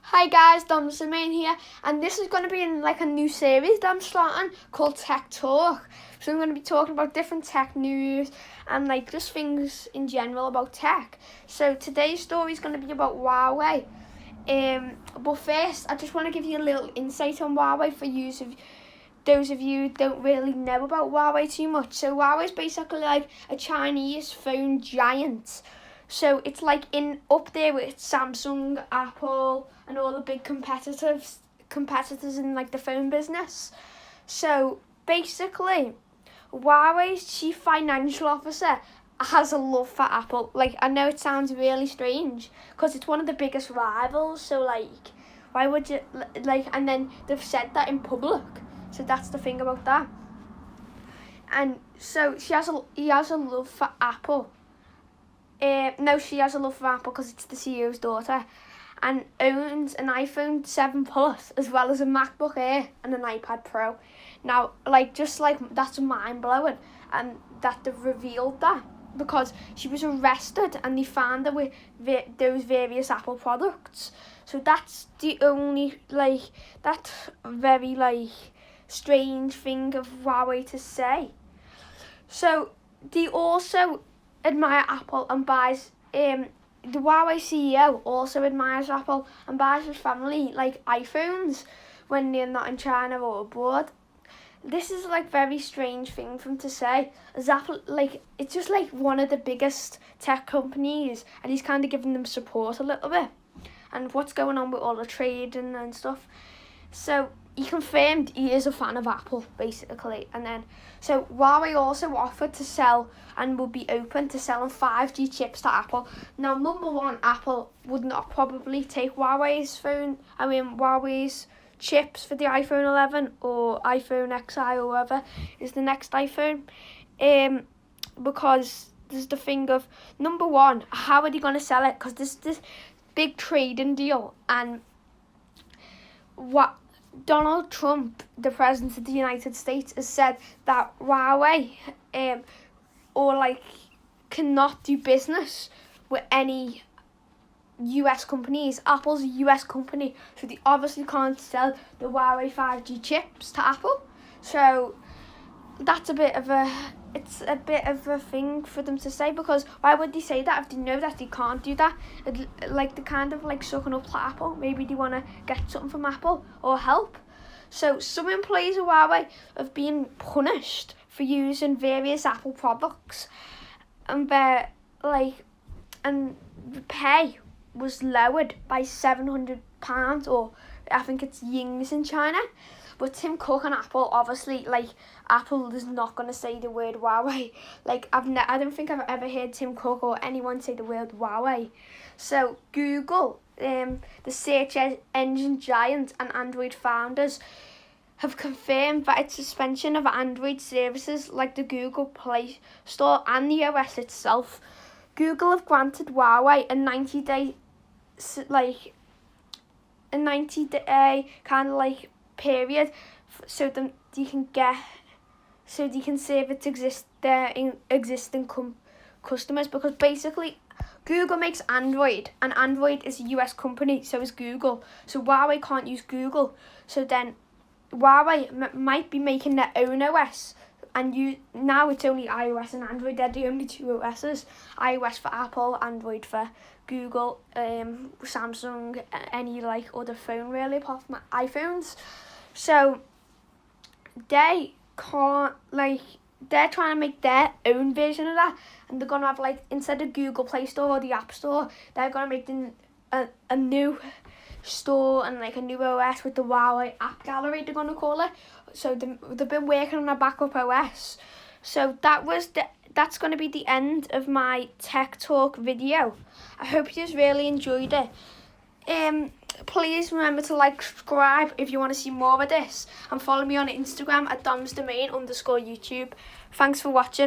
Hi guys, Dom's the main here, and this is going to be in like a new series that I'm starting called Tech Talk. So I'm going to be talking about different tech news and like just things in general about tech. So today's story is going to be about Huawei. But first, I just want to give you a little insight on Huawei for those of you who don't really know about Huawei too much. So Huawei is basically like a Chinese phone giant. So it's like up there with Samsung, Apple, and all the big competitors in like the phone business. So basically, Huawei's chief financial officer has a love for Apple. Like, I know it sounds really strange because it's one of the biggest rivals. So like, why would you like? And then they've said that in public. So that's the thing about that. And so he has a love for Apple. No, she has a love for Apple because it's the CEO's daughter, and owns an iPhone 7 Plus as well as a MacBook Air and an iPad Pro. Now, that's mind blowing, and that they've revealed that because she was arrested and they found her with those various Apple products. So that's the only that's very strange thing of Huawei to say. So they also admire Apple and buys the Huawei CEO also admires Apple and buys his family iPhones when they're not in China or abroad. This is very strange thing for him to say, as Apple it's just one of the biggest tech companies, and he's kind of giving them support a little bit, and what's going on with all the trade and stuff. So he confirmed he is a fan of Apple, basically. And then, so Huawei also offered to sell and would be open to selling 5G chips to Apple. Now, number one, Apple would not probably take Huawei's chips for the iPhone 11 or iPhone XI or whatever is the next iPhone. Because there's the thing of, number one, how are they going to sell it? Because this big trading deal, and what Donald Trump, the president of the United States, has said that Huawei cannot do business with any US companies. Apple's a US company, so they obviously can't sell the Huawei 5G chips to Apple. So that's a bit of a thing for them to say, because why would they say that if they know that they can't do that? They're kind of sucking up to Apple. Maybe they want to get something from Apple or help. So some employees of Huawei have been punished for using various Apple products, and and the pay was lowered by £700, or I think it's yings in China. But Tim Cook and Apple, obviously, Apple is not going to say the word Huawei. I don't think I've ever heard Tim Cook or anyone say the word Huawei. So Google, the search engine giant and Android founders, have confirmed that its suspension of Android services like the Google Play Store and the OS itself. Google have granted Huawei a 90-day kind of period, so that they can serve their existing customers, because basically Google makes Android, and Android is a US company, so is Google. So Huawei can't use Google. So then Huawei might be making their own OS, and now it's only iOS and Android. They're the only two OSs: iOS for Apple, Android for Google, Samsung, any other phone really apart from iPhones. So they can't they're trying to make their own version of that, and they're gonna have instead of Google Play Store or the App Store, they're gonna make a new store and a new OS with the Huawei App Gallery, they're gonna call it. So they've been working on a backup OS. So that's gonna be the end of my Tech Talk video. I hope you really enjoyed it. Please remember to subscribe if you want to see more of this, and follow me on Instagram at domsdomain_YouTube. Thanks for watching.